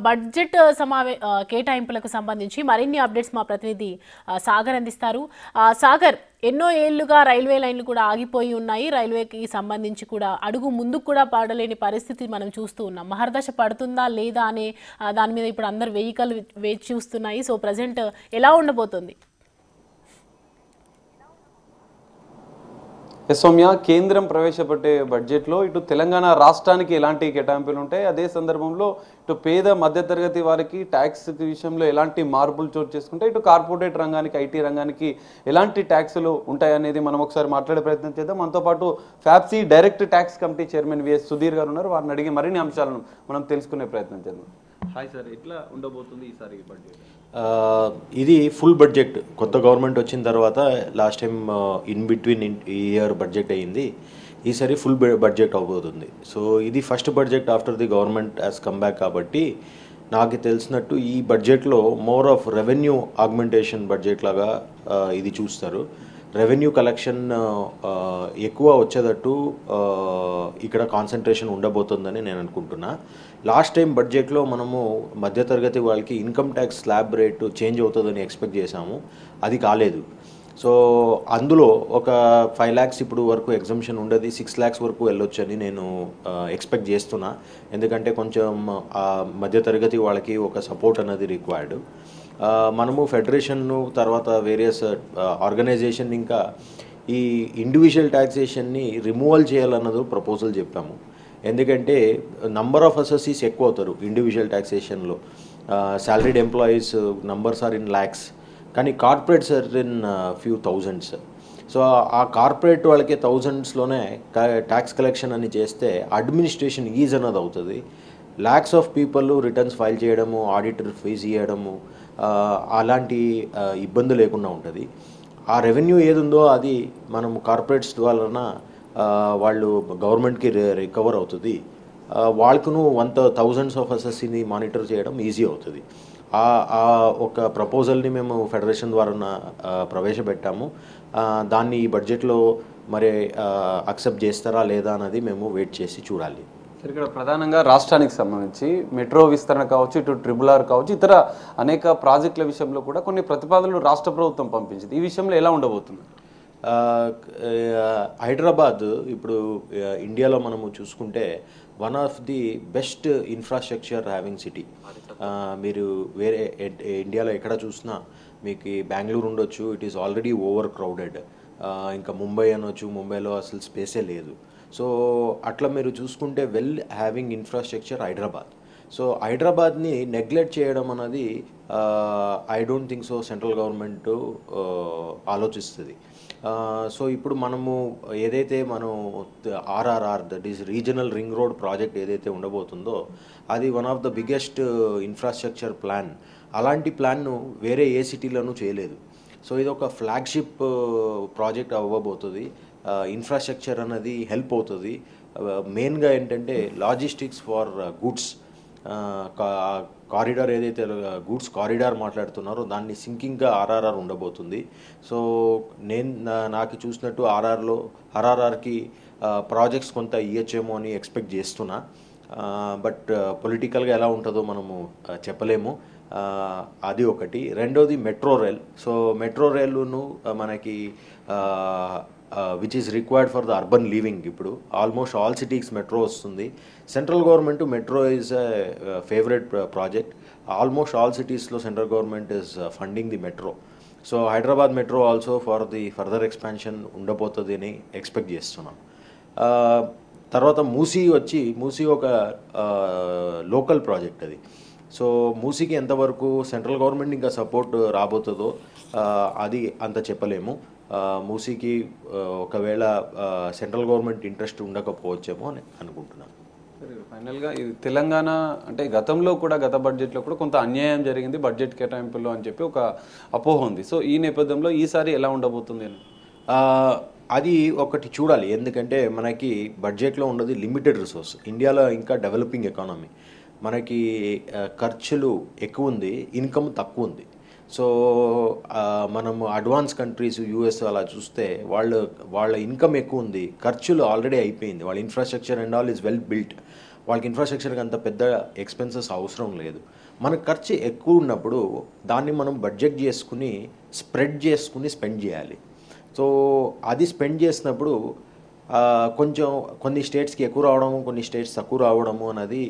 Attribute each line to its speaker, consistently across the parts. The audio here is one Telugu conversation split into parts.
Speaker 1: బడ్జెట్ కేటాయింపులకు సంబంధించి మరిన్ని అప్డేట్స్ మా ప్రతినిధి సాగర్ అందిస్తారు. సాగర్, ఎన్నో ఏళ్లుగా రైల్వే లైన్లు కూడా ఆగిపోయి ఉన్నాయి. రైల్వేకి సంబంధించి కూడా అడుగు ముందుకు కూడా పడలేని పరిస్థితి మనం చూస్తూ ఉన్నాం. మహర్దశ పడుతుందా లేదా అనే దాని మీద ఇప్పుడు అందరు వెహికల్ వేచి చూస్తున్నాయి. సో ప్రజెంట్ ఎలా ఉండబోతుంది?
Speaker 2: సౌమ్య, కేంద్రం ప్రవేశపెట్టే బడ్జెట్లో ఇటు తెలంగాణ రాష్ట్రానికి ఎలాంటి కేటాయింపులు ఉంటాయి, అదే సందర్భంలో ఇటు పేద మధ్యతరగతి వారికి ట్యాక్స్ విషయంలో ఎలాంటి మార్పులు చోటు చేసుకుంటే ఇటు కార్పొరేట్ రంగానికి, ఐటీ రంగానికి ఎలాంటి ట్యాక్సులు ఉంటాయనేది మనం ఒకసారి మాట్లాడే ప్రయత్నం చేద్దాం. మనతో పాటు FAPCCI direct tax committee chairman V S Sudheer గారు ఉన్నారు. వారిని అడిగి మరిన్ని అంశాలను మనం తెలుసుకునే ప్రయత్నం చేద్దాం. హాయ్ సార్, ఎట్లా ఉండబోతుంది ఈసారి బడ్జెట్?
Speaker 3: ఇది ఫుల్ బడ్జెట్. కొత్త గవర్నమెంట్ వచ్చిన తర్వాత last time in between year budget అయ్యింది. ఈసారి ఫుల్ బడ్జెట్ అవబోతుంది. సో ఇది first budget after the government has come back. కాబట్టి నాకు తెలిసినట్టు ఈ బడ్జెట్లో more of revenue augmentation budget లాగా ఇది చూస్తారు. రెవెన్యూ కలెక్షన్ ఎక్కువ వచ్చేటట్టు ఇక్కడ కాన్సన్ట్రేషన్ ఉండబోతుందని నేను అనుకుంటున్నా. లాస్ట్ టైం బడ్జెట్లో మనము మధ్యతరగతి వాళ్ళకి income tax slab rate change అవుతుందని ఎక్స్పెక్ట్ చేశాము. అది కాలేదు. సో అందులో ఒక 5 lakhs ఇప్పుడు వరకు ఎగ్జంప్షన్ ఉండదు, 6 lakhs వరకు వెళ్ళొచ్చని నేను ఎక్స్పెక్ట్ చేస్తున్నా. ఎందుకంటే కొంచెం మధ్యతరగతి వాళ్ళకి ఒక సపోర్ట్ అనేది రిక్వైర్డ్. మనము ఫెడరేషన్ను తర్వాత వేరియస్ ఆర్గనైజేషన్ ఇంకా ఈ ఇండివిజువల్ ట్యాక్సేషన్ని రిమూవల్ చేయాలన్నది ప్రపోజల్ చెప్పాము. ఎందుకంటే నంబర్ ఆఫ్ అసెసీస్ ఎక్కువ అవుతారు ఇండివిజువల్ ట్యాక్సేషన్లో. Salaried employees numbers are in lakhs, కానీ corporates are in few thousands. So ఆ కార్పొరేట్ వాళ్ళకి థౌజండ్స్లోనే ట్యాక్స్ కలెక్షన్ అని చేస్తే అడ్మినిస్ట్రేషన్ ఈజ్ అన్నది అవుతుంది. Lakhs of people returns file చేయడము, ఆడిటర్ ఫీజ్ ఇవ్వడము, అలాంటి ఇబ్బంది లేకుండా ఉంటుంది. ఆ రెవెన్యూ ఏదుందో అది మనం కార్పొరేట్స్ వలన వాళ్ళు గవర్నమెంట్కి రికవర్ అవుతుంది. వాళ్ళకును థౌజండ్స్ ఆఫ్ అసెస్ని మానిటర్ చేయడం ఈజీ అవుతుంది. ఆ ఒక ప్రపోజల్ని మేము ఫెడరేషన్ ద్వారా ప్రవేశపెట్టాము. దాన్ని ఈ బడ్జెట్లో మరి అక్సెప్ట్ చేస్తారా లేదా అన్నది మేము వెయిట్ చేసి చూడాలి.
Speaker 2: ఇక్కడ ప్రధానంగా రాష్ట్రానికి సంబంధించి మెట్రో విస్తరణ కావచ్చు, ఇటు ట్రిపుల్ ఆర్ కావచ్చు, ఇతర అనేక ప్రాజెక్టుల విషయంలో కూడా కొన్ని ప్రతిపాదనలు రాష్ట్ర ప్రభుత్వం పంపించింది. ఈ విషయంలో ఎలా ఉండబోతుంది?
Speaker 3: హైదరాబాద్ ఇప్పుడు ఇండియాలో మనము చూసుకుంటే one of the best infrastructure having city. మీరు వేరే ఇండియాలో ఎక్కడ చూసినా మీకు బెంగళూరు ఉండొచ్చు, it is already over crowded. ఇంకా ముంబై అనొచ్చు, ముంబైలో అసలు స్పేసే లేదు. సో అట్లా మీరు చూసుకుంటే well having infrastructure Hyderabad. So హైదరాబాద్ని నెగ్లెక్ట్ చేయడం అన్నది I don't think so central government ఆలోచిస్తుంది. సో ఇప్పుడు మనము ఏదైతే మనం RRR, that is regional ring road project ఏదైతే ఉండబోతుందో అది one of the biggest infrastructure plan. అలాంటి ప్లాన్ను వేరే ఏ సిటీలోనూ చేయలేదు. సో ఇది ఒక ఫ్లాగ్షిప్ ప్రాజెక్ట్ అవ్వబోతుంది. ఇన్ఫ్రాస్ట్రక్చర్ అన్నది హెల్ప్ అవుతుంది. మెయిన్గా ఏంటంటే లాజిస్టిక్స్ ఫర్ గుడ్స్ కారిడార్, ఏదైతే గూడ్స్ కారిడార్ మాట్లాడుతున్నారో దాన్ని సింకింగ్గా ఆర్ఆర్ఆర్ ఉండబోతుంది. సో నాకు చూసినట్టు ఆర్ఆర్ఆర్కి ప్రాజెక్ట్స్ కొంత ఇవ్వచ్చేమో అని ఎక్స్పెక్ట్ చేస్తున్నా. బట్ పొలిటికల్గా ఎలా ఉంటుందో మనము చెప్పలేము. అది ఒకటి. రెండోది మెట్రో రైల్. సో మెట్రో రైలును మనకి which is required for the urban living. ఇప్పుడు ఆల్మోస్ట్ ఆల్ సిటీస్ మెట్రో వస్తుంది. Central government metro is favourite project. Almost all సిటీస్లో central government is funding the metro. So Hyderabad metro also for the further expansion ఉండబోతుంది అని ఎక్స్పెక్ట్ చేస్తున్నాం. తర్వాత మూసీ ఒక లోకల్ ప్రాజెక్ట్ అది. సో మూసీకి ఎంతవరకు సెంట్రల్ గవర్నమెంట్ ఇంకా సపోర్ట్ రాబోతుందో అది అంత చెప్పలేము. మూసీకి ఒకవేళ సెంట్రల్ గవర్నమెంట్ ఇంట్రెస్ట్ ఉండకపోవచ్చేమో అని అనుకుంటున్నాను.
Speaker 2: ఫైనల్గా ఇది తెలంగాణ అంటే గతంలో కూడా గత బడ్జెట్లో కూడా కొంత అన్యాయం జరిగింది బడ్జెట్ కేటాయింపుల్లో అని చెప్పి ఒక అపోహ ఉంది. సో ఈ నేపథ్యంలో ఈసారి ఎలా ఉండబోతుంది అని
Speaker 3: అది ఒకటి చూడాలి. ఎందుకంటే మనకి బడ్జెట్లో ఉన్నది లిమిటెడ్ రిసోర్స్. ఇండియాలో ఇంకా డెవలపింగ్ ఎకానమీ, మనకి ఖర్చులు ఎక్కువ ఉంది, ఇన్కమ్ తక్కువ ఉంది. సో మనము అడ్వాన్స్ కంట్రీస్ యూఎస్ అలా చూస్తే వాళ్ళ ఇన్కమ్ ఎక్కువ ఉంది, ఖర్చులు ఆల్రెడీ అయిపోయింది, వాళ్ళ infrastructure and all is well built. వాళ్ళకి ఇన్ఫ్రాస్ట్రక్చర్కి అంత పెద్ద ఎక్స్పెన్సెస్ అవసరం లేదు. మనకు ఖర్చు ఎక్కువ ఉన్నప్పుడు దాన్ని మనం బడ్జెట్ చేసుకుని స్ప్రెడ్ చేసుకుని స్పెండ్ చేయాలి. సో అది స్పెండ్ చేసినప్పుడు కొంచెం కొన్ని స్టేట్స్కి ఎక్కువ రావడము, కొన్ని స్టేట్స్ తక్కువ రావడము అనేది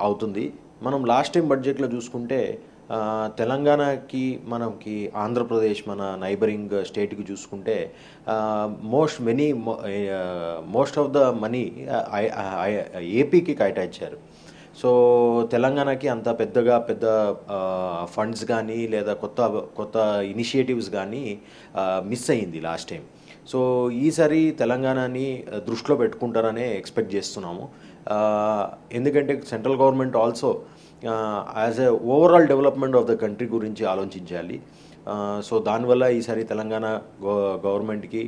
Speaker 3: అవుతుంది. మనం లాస్ట్ టైం బడ్జెట్లో చూసుకుంటే తెలంగాణకి మనకి ఆంధ్రప్రదేశ్ మన నైబరింగ్ స్టేట్కి చూసుకుంటే మోస్ట్ ఆఫ్ ద మనీ ఏపీకి కేటాయించారు. సో తెలంగాణకి అంత పెద్ద ఫండ్స్ కానీ లేదా కొత్త ఇనిషియేటివ్స్ కానీ మిస్ అయ్యింది లాస్ట్ టైం. సో ఈసారి తెలంగాణని దృష్టిలో పెట్టుకుంటారనే ఎక్స్పెక్ట్ చేస్తున్నాము. ఎందుకంటే central government also as a overall development of the country గురించి ఆలోచించాలి. సో దానివల్ల ఈసారి తెలంగాణ గవర్నమెంట్కి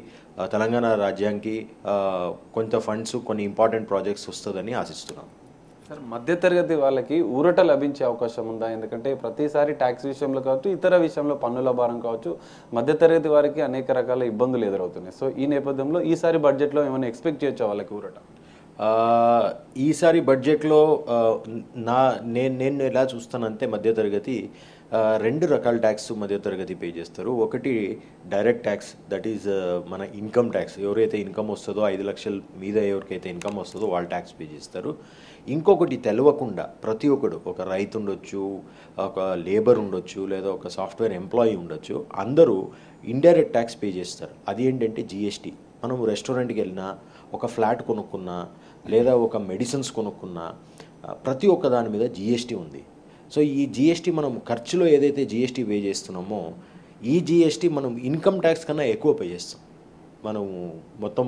Speaker 3: తెలంగాణ రాజ్యానికి కొంత ఫండ్స్ కొన్ని ఇంపార్టెంట్ ప్రాజెక్ట్స్ వస్తుందని ఆశిస్తున్నాం.
Speaker 2: సార్, మధ్యతరగతి వాళ్ళకి ఊరట లభించే అవకాశం ఉందా? ఎందుకంటే ప్రతిసారి ట్యాక్స్ విషయంలో కావచ్చు, ఇతర విషయంలో పన్నుల భారం కావచ్చు, మధ్యతరగతి వారికి అనేక రకాల ఇబ్బందులు ఎదురవుతున్నాయి. సో ఈ నేపథ్యంలో ఈసారి బడ్జెట్లో ఏమైనా ఎక్స్పెక్ట్ చేయొచ్చా వాళ్ళకి ఊరట?
Speaker 3: ఈసారి బడ్జెట్లో నేను ఎలా చూస్తానంటే మధ్యతరగతి రెండు రకాల ట్యాక్స్ మధ్యతరగతి పే చేస్తారు. ఒకటి డైరెక్ట్ ట్యాక్స్, దట్ ఈజ్ మన ఇన్కమ్ ట్యాక్స్. ఎవరైతే ఇన్కమ్ వస్తుందో 5 లక్షల మీద ఎవరికైతే ఇన్కమ్ వస్తుందో వాళ్ళు ట్యాక్స్ పే చేస్తారు. ఇంకొకటి తెలియకుండా ప్రతి ఒక్కడు, ఒక రైతు ఉండొచ్చు, ఒక లేబర్ ఉండొచ్చు, లేదా ఒక సాఫ్ట్వేర్ ఎంప్లాయీ ఉండొచ్చు, అందరూ ఇండైరెక్ట్ ట్యాక్స్ పే చేస్తారు. అది ఏంటంటే జిఎస్టీ. మనం రెస్టారెంట్కి వెళ్ళినా, ఒక ఫ్లాట్ కొనుక్కున్నా, లేదా ఒక మెడిసిన్స్ కొనుక్కున్నా ప్రతి ఒక్క దాని మీద జిఎస్టీ ఉంది. సో ఈ జిఎస్టీ మనం ఖర్చులో ఏదైతే జిఎస్టీ పే చేస్తున్నామో ఈ జిఎస్టీ మనం ఇన్కమ్ ట్యాక్స్ కన్నా ఎక్కువ పే చేస్తాం. మనం మొత్తం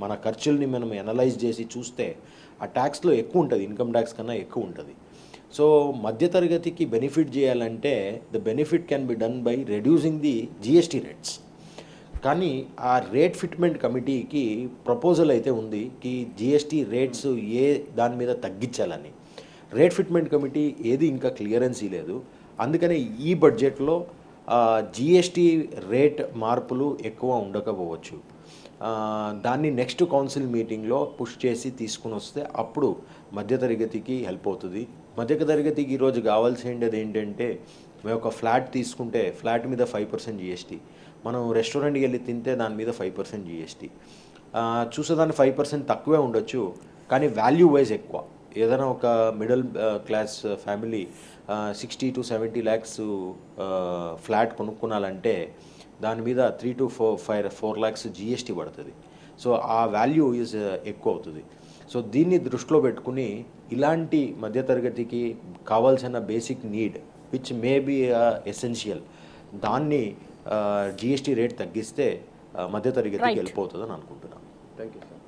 Speaker 3: మన ఖర్చుల్ని మనం అనలైజ్ చేసి చూస్తే ఆ ట్యాక్స్లో ఎక్కువ ఉంటుంది, ఇన్కమ్ ట్యాక్స్ కన్నా ఎక్కువ ఉంటుంది. సో మధ్యతరగతికి బెనిఫిట్ చేయాలంటే the benefit can be done by reducing the GST rates. కానీ ఆ రేట్ ఫిట్మెంట్ కమిటీకి ప్రపోజల్ అయితే ఉంది కి జిఎస్టీ రేట్స్ ఏ దాని మీద తగ్గించాలని. రేట్ ఫిట్మెంట్ కమిటీ ఏది ఇంకా క్లియరెన్స్ లేదు. అందుకనే ఈ బడ్జెట్లో జిఎస్టీ రేట్ మార్పులు ఎక్కువ ఉండకపోవచ్చు. దాన్ని నెక్స్ట్ కౌన్సిల్ మీటింగ్లో పుష్ చేసి తీసుకుని వస్తే అప్పుడు మధ్యతరగతికి హెల్ప్ అవుతుంది. మధ్యతరగతికి ఈరోజు కావాల్సింది ఏంటంటే, మేము ఒక ఫ్లాట్ తీసుకుంటే ఫ్లాట్ మీద 5% జిఎస్టీ, మనం రెస్టారెంట్కి వెళ్ళి తింటే దాని మీద 5% జిఎస్టీ. చూసేదాన్ని 5% తక్కువే ఉండొచ్చు, కానీ వాల్యూ వైజ్ ఎక్కువ. ఏదైనా ఒక middle class family 60 to 70 lakhs flat కొనుక్కున్నాలంటే దాని మీద 3 to 4 lakhs జిఎస్టీ పడుతుంది. సో ఆ వాల్యూ ఈజ్ ఎక్కువ అవుతుంది. సో దీన్ని దృష్టిలో పెట్టుకుని ఇలాంటి మధ్యతరగతికి కావాల్సిన basic need which may be essential, దాన్ని జిఎస్టీ రేట్ తగ్గిస్తే మధ్యతరగతికి వెళ్ళిపోతుందని అనుకుంటున్నాను.
Speaker 2: Thank you sir.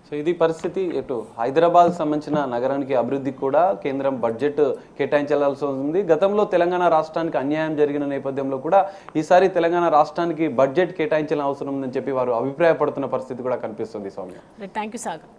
Speaker 2: సో ఇది పరిస్థితి. ఇటు హైదరాబాద్ సంబంధించిన నగరానికి అభివృద్ధికి కూడా కేంద్రం బడ్జెట్ కేటాయించాల్సి ఉంది. గతంలో తెలంగాణ రాష్ట్రానికి అన్యాయం జరిగిన నేపథ్యంలో కూడా ఈసారి తెలంగాణ రాష్ట్రానికి బడ్జెట్ కేటాయించాల్సిన అవసరం ఉందని చెప్పి వారు అభిప్రాయపడుతున్న పరిస్థితి కూడా కనిపిస్తుంది. Soumya,
Speaker 1: thank you Sagar.